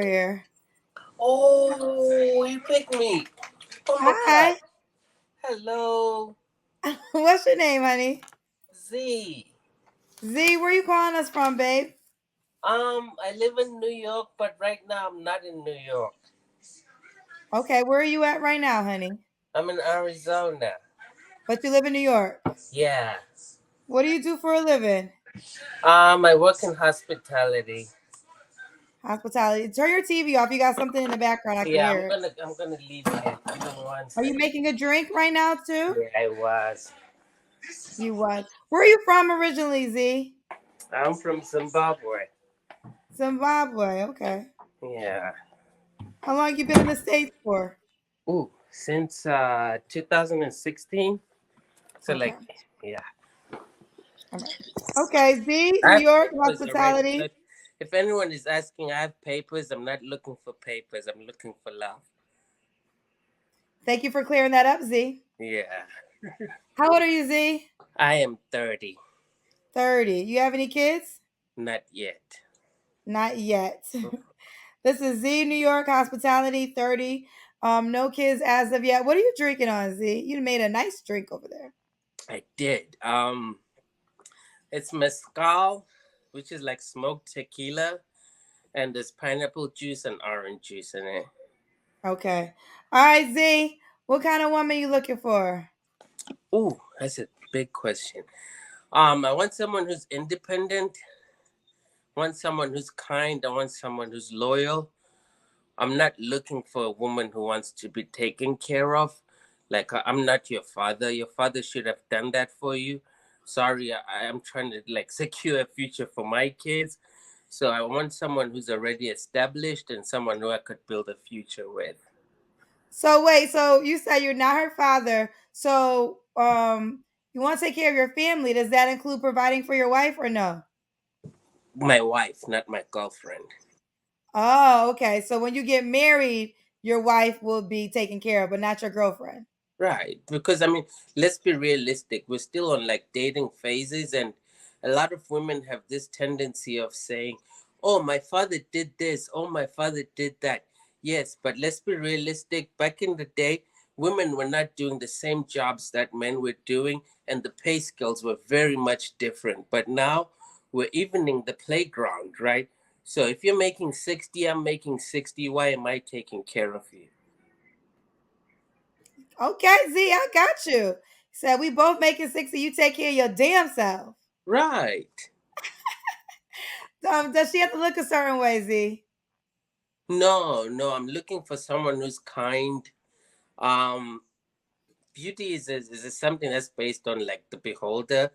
here. Oh, you picked me. Oh my God. Hi. Hello, What's your name, honey? Z. Z, where you calling us from, babe? I live in New York, but right now I'm not in New York. Okay, where are you at right now, honey? I'm in Arizona. But you live in New York. Yeah. What do you do for a living? I work in hospitality. Hospitality. Turn your TV off. You got something in the background. I can Yeah, I'm hear it. gonna I'm gonna leave it. Give me one Are you second. making a drink right now, too? Yeah, I was. You was. Where are you from originally, Z? I'm from Zimbabwe. Zimbabwe. Okay. Yeah. How long you been in the States for? Ooh, since 2016. So Okay. like, yeah. All right. Okay, Z, I New have York papers already. So hospitality. if anyone is asking, I have papers. I'm not looking for papers. I'm looking for love. Thank you for clearing that up, Z. Yeah. How old are you, Z? I am 30. 30. You have any kids? Not yet. Not yet. This is Z New York Hospitality 30. No kids as of yet. What are you drinking on, Z? You made a nice drink over there. I did. It's mezcal, which is like smoked tequila, and there's pineapple juice and orange juice in it. Okay. All right, Z. What kind of woman you looking for? Ooh, that's a big question. I want someone who's independent. I want someone who's kind. I want someone who's loyal. I'm not looking for a woman who wants to be taken care of. Like, I'm not your father. Your father should have done that for you. Sorry, I am trying to like secure a future for my kids. So I want someone who's already established and someone who I could build a future with. So wait, so you said you're not her father. So you want to take care of your family. Does that include providing for your wife or no? My wife, not my girlfriend. Oh, okay. So when you get married, your wife will be taken care of, but not your girlfriend. Right. Because I mean, let's be realistic. We're still on like dating phases, and a lot of women have this tendency of saying, "Oh, my father did this. Oh, my father did that." Yes, but let's be realistic. Back in the day, women were not doing the same jobs that men were doing, and the pay scales were very much different. But now we're evening the playground, right? So if you're making 60, I'm making 60. Why am I taking care of you? Okay, Z, I got you. Said we both making 60. You take care of your damn self. Right. Does she have to look a certain way, Z? No, no, I'm looking for someone who's kind. Um, Beauty is something that's based on like the beholder,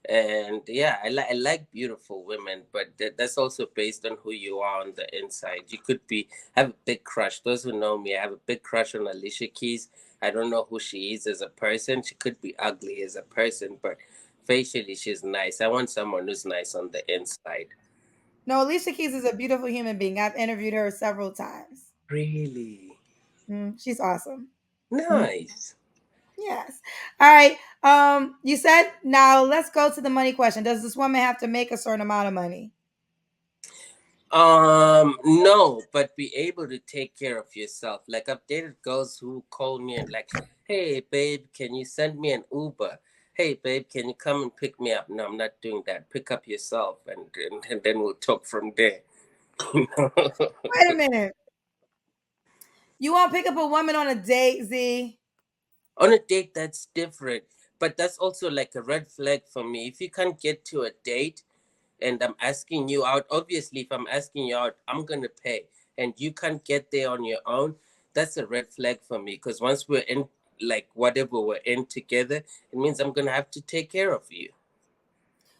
and yeah, I like beautiful women, but that's also based on who you are on the inside. You could be have a big crush. Those who know me, I have a big crush on Alicia Keys. I don't know who she is as a person. She could be ugly as a person, but facially she's nice. I want someone who's nice on the inside. No, Alicia Keys is a beautiful human being. I've interviewed her several times. Really She's awesome. Mm, nice. yes. All right. You said now let's go to the money question. Does this woman have to make a certain amount of money? No, but be able to take care of yourself. Like I've dated girls who call me and like, hey babe, can you send me an Uber? Hey babe, can you come and pick me up? No, I'm not doing that. Pick up yourself and then we'll talk from there. Wait a minute. You want to pick up a woman on a date, Z? On a date, that's different. But that's also like a red flag for me. If you can't get to a date and I'm asking you out, obviously, if I'm asking you out, I'm going to pay. And you can't get there on your own, that's a red flag for me. Because once we're in, like, whatever we're in together, it means I'm going to have to take care of you.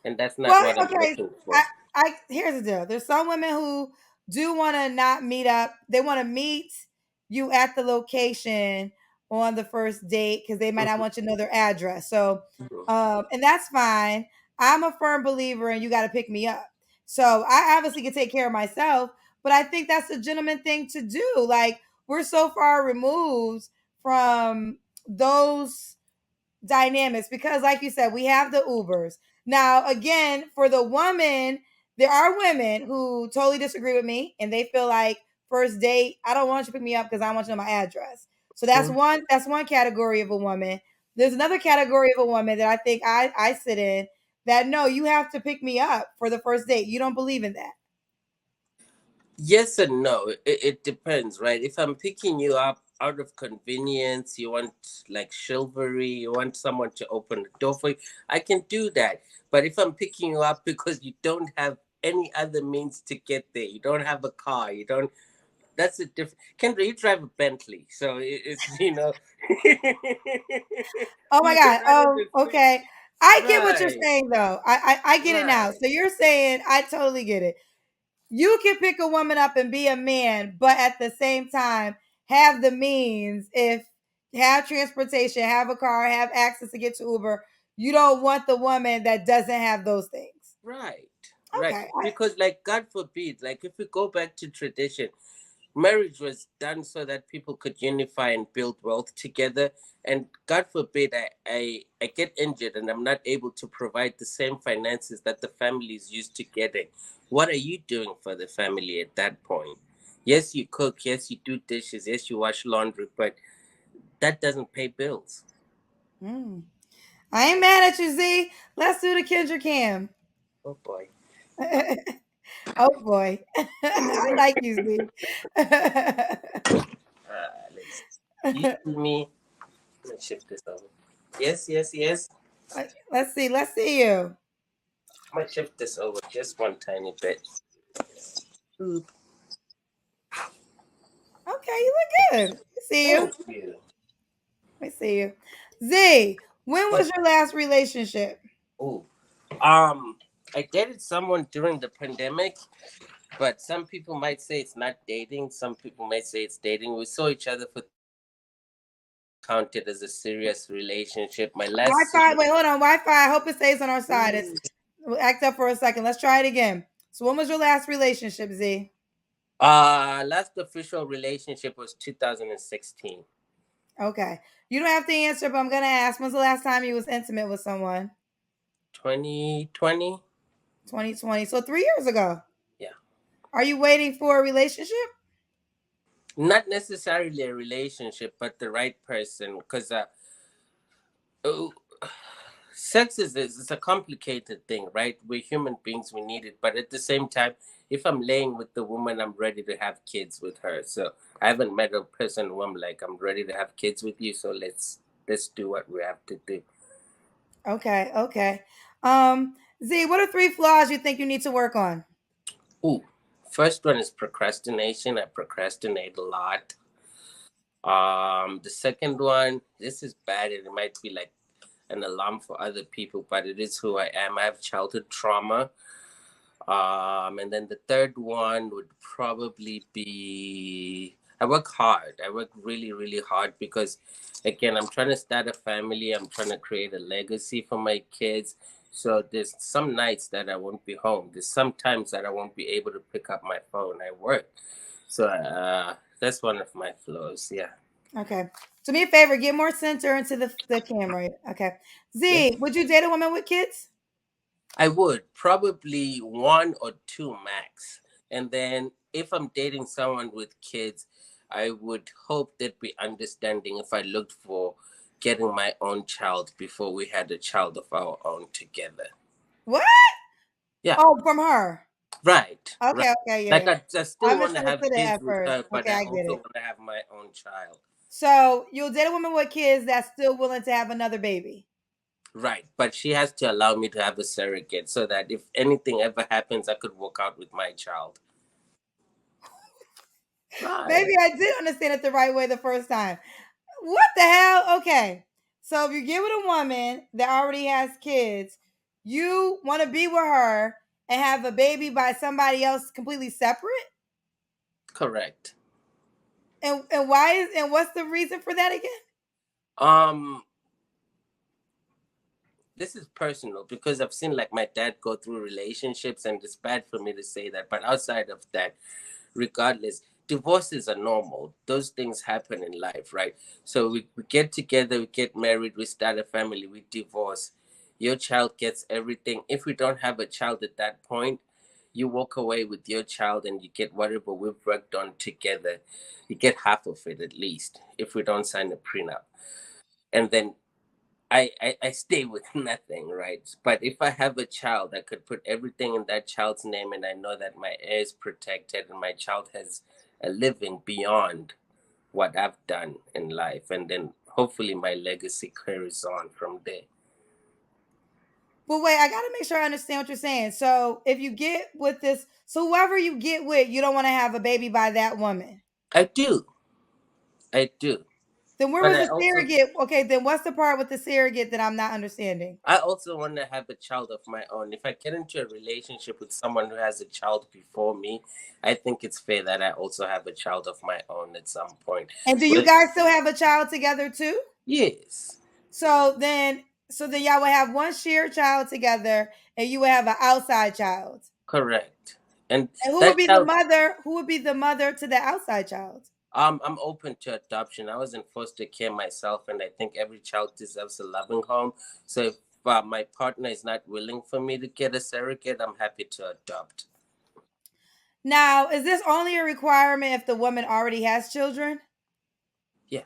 And that's not Well, what I'm okay. looking I, for. I here's the deal. There's some women who do want to not meet up. They want to meet you at the location on the first date because they might not want you to know their address. So, Mhm. and that's fine. I'm a firm believer, and you got to pick me up. So I obviously can take care of myself, but I think that's a gentleman thing to do. Like we're so far removed from those dynamics because like you said we have the ubers now. Again, for the woman, there are women who totally disagree with me and they feel like first date, I don't want you to pick me up because I want you to know my address. So that's one category of a woman. There's another category of a woman that I think I sit in that no, you have to pick me up for the first date. You don't believe in that. Yes and no. It depends, right? If I'm picking you up out of convenience, you want like chivalry, you want someone to open the door for you, I can do that. But if I'm picking you up because you don't have any other means to get there, you don't have a car, you don't, that's a different. Kendra, you drive a Bentley, so it's Oh my we God. not in Oh, the same. okay. I get what you're Right, saying though. I get it now. right, So you're saying I totally get it. You can pick a woman up and be a man, but at the same time have the means if have transportation, have a car, have access to get to Uber. You don't want the woman that doesn't have those things. right, right. Okay. Because, like, God forbid, like, if we go back to tradition, marriage was done so that people could unify and build wealth together. And God forbid I get injured and I'm not able to provide the same finances that the family is used to getting. What are you doing for the family at that point? Yes, you cook. Yes, you do dishes. Yes, you wash laundry, but that doesn't pay bills. Hmm. I ain't mad at you, Z. Let's do the Kendra Cam. Oh boy. Oh boy. I like you, Z. Let's see. You see me? Let's shift this over. Yes, yes, yes. Let's see. Let's see you. I might shift this over just one tiny bit. Oop. Okay, you look good. See you. Thank you. Let me see you. Z, when was But your last relationship? oh, um, I dated someone during the pandemic, but some people might say it's not dating. Some people might say it's dating. We saw each other for counted as a serious relationship. My last Wi-Fi. serious. Wait, hold on. Wi-Fi. I hope it stays on our side. It's we'll act up for a second. Let's try it again. So, when was your last relationship, Z? Last official relationship was 2016. Okay. You don't have to answer, but I'm gonna ask. When's the last time you was intimate with someone? 2020. 2020. So 3 years ago. Yeah. Are you waiting for a relationship? Not necessarily a relationship, but the right person. Because oh, sex is it's a complicated thing, right? We're human beings, we need it. But at the same time, if I'm laying with the woman, I'm ready to have kids with her. So I haven't met a person who I'm like, I'm ready to have kids with you. So let's do what we have to do. Okay. Okay. Z, what are 3 flaws you think you need to work on? Ooh, first one is procrastination. I procrastinate a lot. The second one, this is bad, and it might be like an alarm for other people, but it is who I am. I have childhood trauma. And then the third one would probably be I work hard. I work really, really hard because, again, I'm trying to start a family. I'm trying to create a legacy for my kids. So there's some nights that I won't be home. There's some times that I won't be able to pick up my phone. I work. So that's one of my flaws. Yeah. Okay. Do me a favor, get more center into the camera. Okay. Yeah. Z, would you date a woman with kids? I would probably one or two max. And then if I'm dating someone with kids, I would hope they'd be understanding if I looked for getting my own child before we had a child of our own together. What? Yeah, Oh, from her. right, right. Okay, okay, yeah, Like yeah. I I still want to have misunderstood it kids at with first. her, but Okay, I I get also it. want to have my own child. So you'll date a woman with kids that's still willing to have another baby. Right, but she has to allow me to have a surrogate so that if anything ever happens, I could walk out with my child. Right. Maybe I did understand it the right way the first time. What the hell? Okay. So if you get with a woman that already has kids, you want to be with her and have a baby by somebody else completely separate? Correct. And why is and what's the reason for that again? Um, this is personal because I've seen like my dad go through relationships, and it's bad for me to say that. But outside of that, regardless, divorces are normal. Those things happen in life, right? So we get together, we get married, we start a family, we divorce. Your child gets everything. If we don't have a child at that point, you walk away with your child and you get whatever we've worked on together. You get half of it at least if we don't sign a prenup. And then I stay with nothing, right? But if I have a child, I could put everything in that child's name and I know that my heir is protected and my child has a living beyond what I've done in life. And then hopefully my legacy carries on from there. But wait, I gotta make sure I understand what you're saying. So if you get with this, so whoever you get with, you don't want to have a baby by that woman. I do. I do. Then where But was the surrogate? Okay, then what's the part with the surrogate that I'm not understanding? I also want to have a child of my own. If I get into a relationship with someone who has a child before me, I think it's fair that I also have a child of my own at some point. And do you guys still have a child together too? Yes. So then y'all would have one shared child together, and you would have an outside child. Correct. And who that would be child, the mother? Who would be the mother to the outside child? I'm open to adoption. I was in foster care myself, and I think every child deserves a loving home. So if my partner is not willing for me to get a surrogate, I'm happy to adopt. Now, is this only a requirement if the woman already has children? Yeah.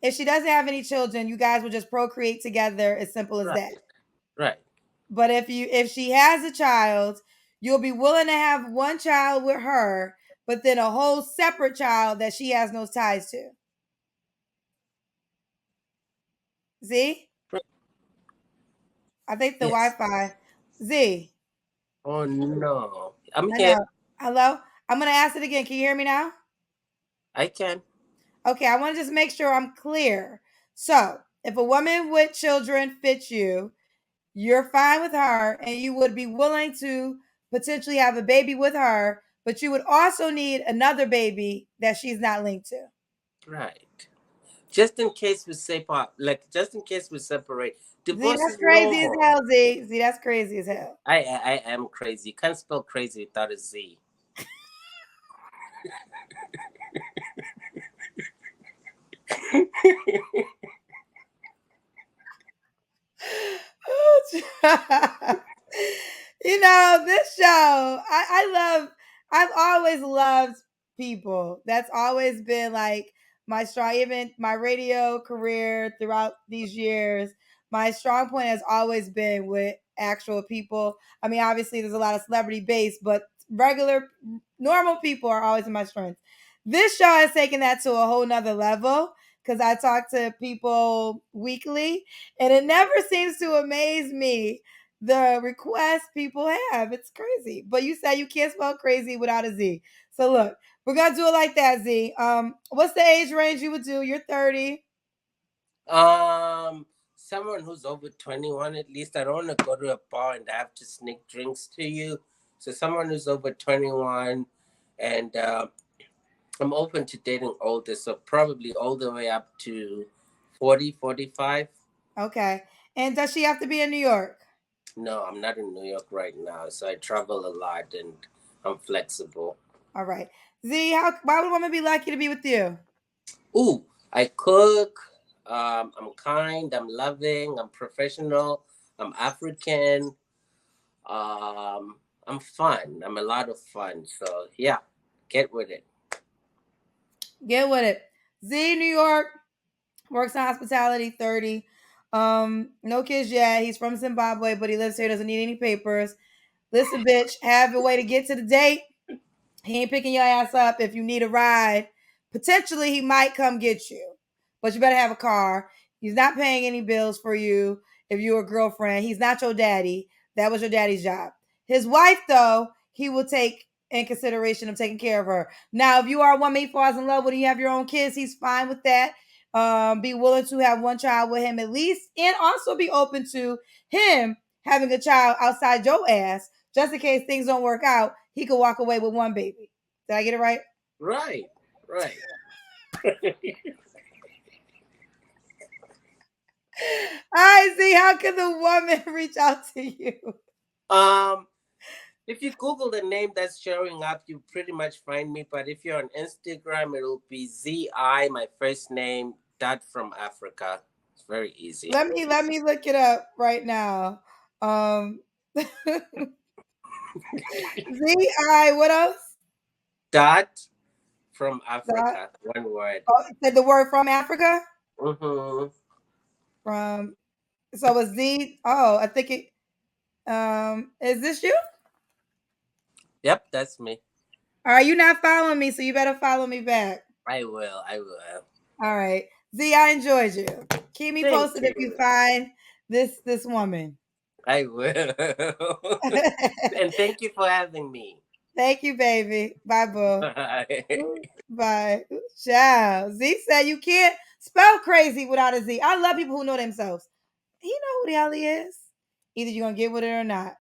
If she doesn't have any children, you guys will just procreate together, as simple as that. Right. But if she has a child, you'll be willing to have one child with her, but then a whole separate child that she has no ties to. Z? Right. I think the Yes. Wi-Fi. Z. Oh no. I'm I here. know. Hello? I'm going to ask it again. Can you hear me now? I can. Okay, I want to just make sure I'm clear. So, if a woman with children fits you, you're fine with her and you would be willing to potentially have a baby with her, but you would also need another baby that she's not linked to. Right. Just in case we just in case we separate. Z, Divorce that's is crazy as normal. hell, Z. Z, that's crazy as hell. I am crazy. You can't spell crazy without a Z. This show, I've always loved people. That's always been like my strong, even my radio career throughout these years. My strong point has always been with actual people. I mean, obviously, there's a lot of celebrity base, but regular, normal people are always my strength. This show has taken that to a whole nother level because I talk to people weekly and it never seems to amaze me the requests people have. It's crazy. But you said you can't spell crazy without a Z. So look, we're gonna do it like that, Z. What's the age range you would do? You're 30. Someone who's over 21 at least. I don't want to go to a bar and have to sneak drinks to you. So someone who's over 21 and I'm open to dating older, so probably all the way up to 40, 45. Okay. And does she have to be in New York? No, I'm not in New York right now, so I travel a lot and I'm flexible. All right. Z, why would a woman be lucky to be with you? Ooh, I cook. I'm kind. I'm loving. I'm professional. I'm African. I'm fun. I'm a lot of fun. So yeah, get with it. Get with it. Z, New York, works in hospitality, 30. No kids yet. He's from Zimbabwe, but he lives here, doesn't need any papers. Listen, bitch, have a way to get to the date. He ain't picking your ass up if you need a ride. Potentially, he might come get you, but you better have a car. He's not paying any bills for you if you're a girlfriend. He's not your daddy. That was your daddy's job. His wife, though, he will take in consideration of taking care of her. Now, if you are a woman he falls in love with and you have your own kids, he's fine with that. Be willing to have one child with him at least, and also be open to him having a child outside your ass, just in case things don't work out. He could walk away with one baby. Did I get it right? Right, right. I see. How can the woman reach out to you? um, if you Google the name that's showing up, you pretty much find me. But if you're on Instagram, it'll be ZI, my first name, dot from Africa. It's very easy. Let me look it up right now. Z-I, what else? Dot from Dot. Africa. One word. Oh, you said the word from Africa? Mm-hmm. From, so it's Z. Oh, I think it, is this you? Yep, that's me. All right, you not following me, so you better follow me back. I will. I will. All right. Z, I enjoyed you. Keep me Thank posted if you you. find this woman. I will. And thank you for having me. Thank you, baby. Bye, boo. Bye. Bye. Ciao. Z said you can't spell crazy without a Z. I love people who know themselves. He know who the hell he is. Either you're gonna get with it or not.